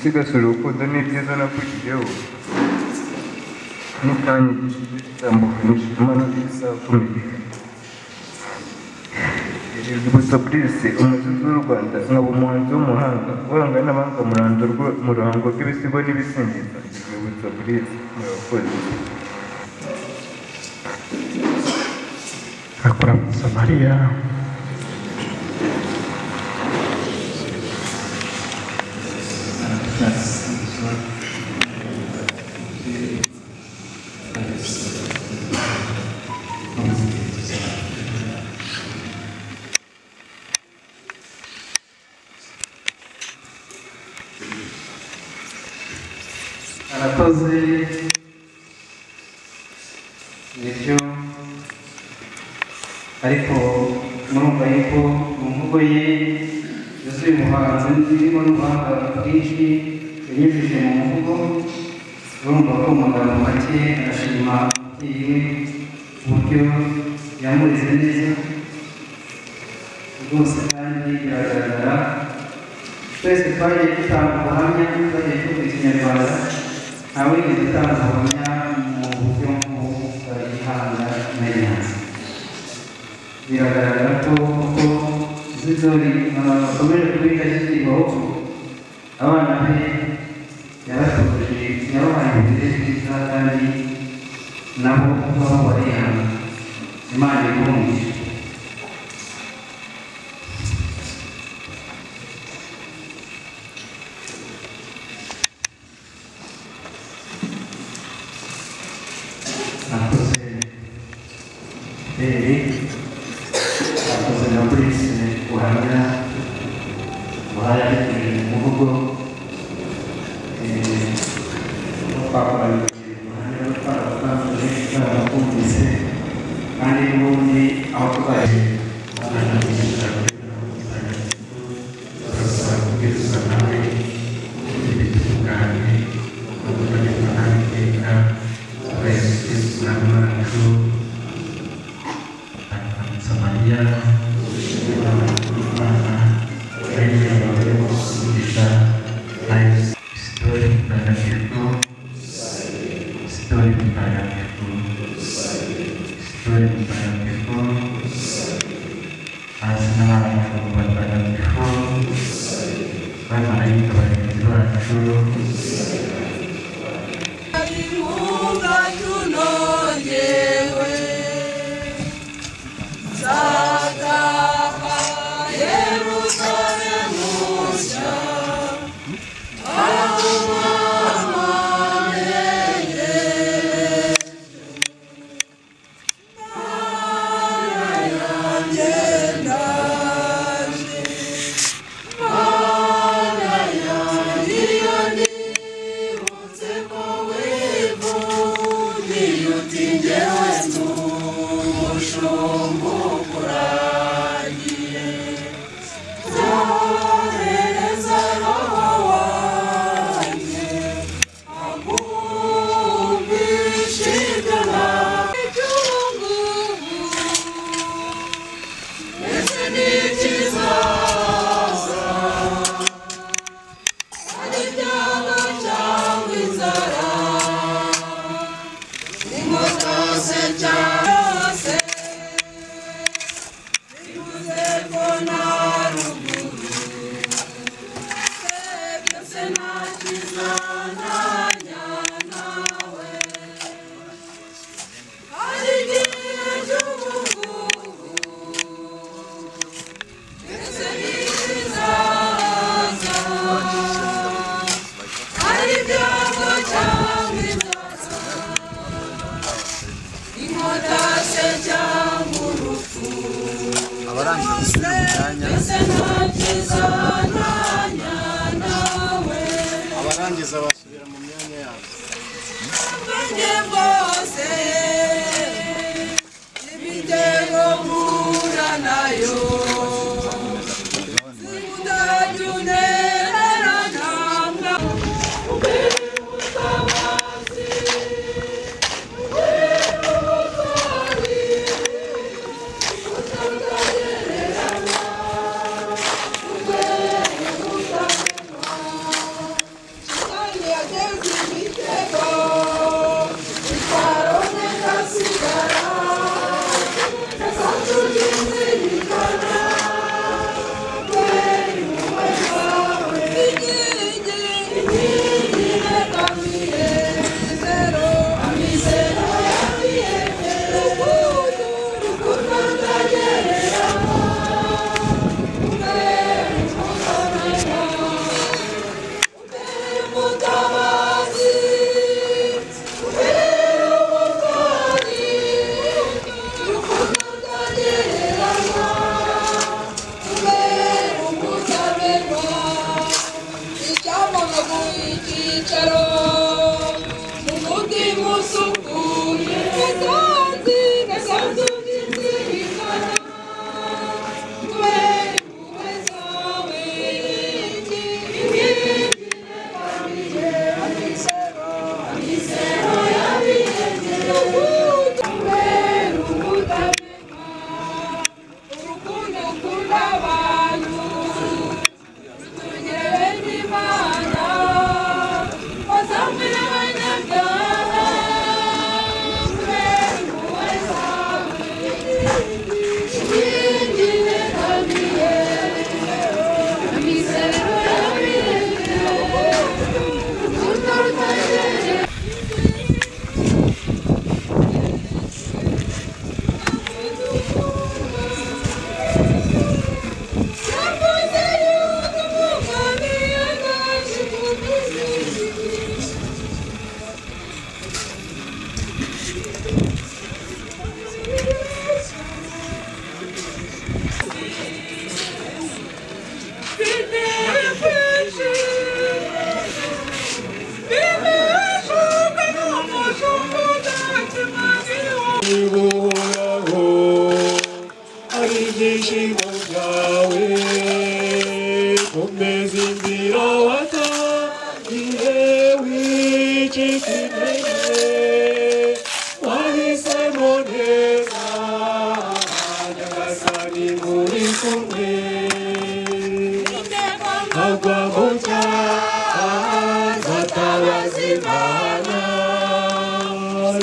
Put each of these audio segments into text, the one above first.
sigasura urukundo n'ibyiza nakugiriyeho n'utanyigishije itambukanisha impano z'isakomeye Rwibutso Brice umusizi w'u Rwanda nkaba umuhanzi w'umuhanga uhanga n'abanga mu ruhango rw'ibisigo n'ibisingiza Rwibutso Brice murakoze akuramutsa Mariya arakoze nibyo ariko murumva yuko mu mvugo ye yuzuye umuhanzi irimo n'ubuhanga bwinshi yanyujije mu mvugo urumva ko mu magambo make arashima umubyeyi we uburyo yamureze neza rwose kandi biragaragara twese twagiye dutanga ubuhamya twagiye tuvuga ikinyarwanda ntawe wigeze utanga ubuhamya mu buryo bw'ihanga n'inyanza biragaragara ko zizori bakomeje kubita kikiriho abana be yabatoje yabahaye uburere bwiza kandi nabo baba barihana Imana ibumvishe akoze na Brice uhamya uhaye mu mvugo twakoranye ubuhamya twaratanze twarakumvise kandi n'ubundi aho tubaye Utingewe tu mushumbu kura cyose bivuze ko nta ruguru byose nta cyiza ntajya nawe hari igihe cy'ubugugu ndetse n'ibizaza hari ibyago cyangwa inzara inkota se cyangwa urupfu byose nta cyiza ntajya nawe abarangiza basubira mu myanya yabo ubwenge bwose imitego mpura nayo zimudajya unterera ntambwa ubere ubutabazi ubere ubutwari utatagereranywa ubere ubutamenwa kandi yageze imitego ikaroneka sigara nasanze ugizirikana kweri impuhwe zawe inkingi irekamiye amizero yabiyemye urukundo rutagereranywa ubere umutamenwa ubere umutabazi ubere ubutwari urukundo rutagereranywa ubere umutamenwa icyampa nkaguha icyicaro mu mutima usukuye nasanze ugizirikana kubera impuhwe zawe inkingi irekamiye amizero yabiyemye kubera umutamenwa urukundo ukunda abantu rutugewe n'Imana wazamwe n'abanyabyaha kubera impuhwe zawe inkingi irekamiye amizero yabiyemye urukundo rutagereranywa yavuze yuko umugabo yagaje umuzizi Uhoraho ari ibyishimo byawe komeza inzira watangiye wicika intege wahisemo neza nyagasani muri kumwe agwa mu cyaha zatabaza Imana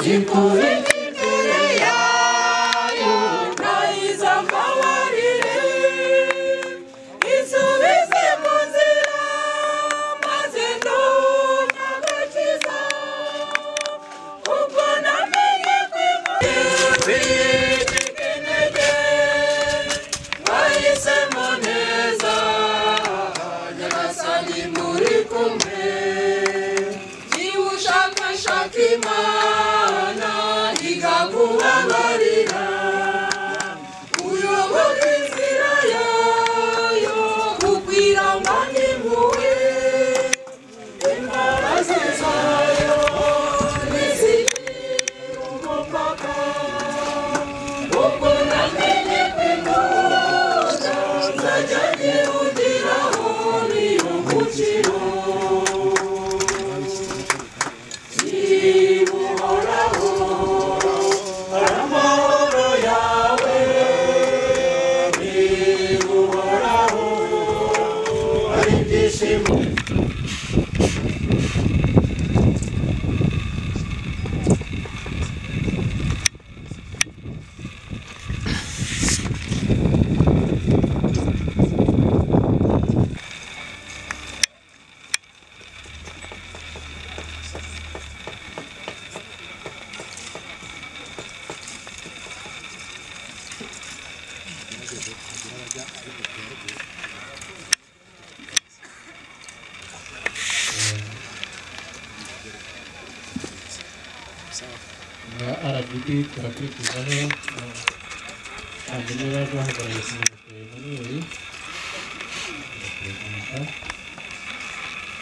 zikure imbere yayo nayiza mbabarire isubize mu nzira maze ndumva agakiza ubwo namenye kwicika intege wahisemo neza nyagasani muri kumwe niba ushakashaka Imana na RDB turakurikizaho hanyuma baje bahagarariye sinema muri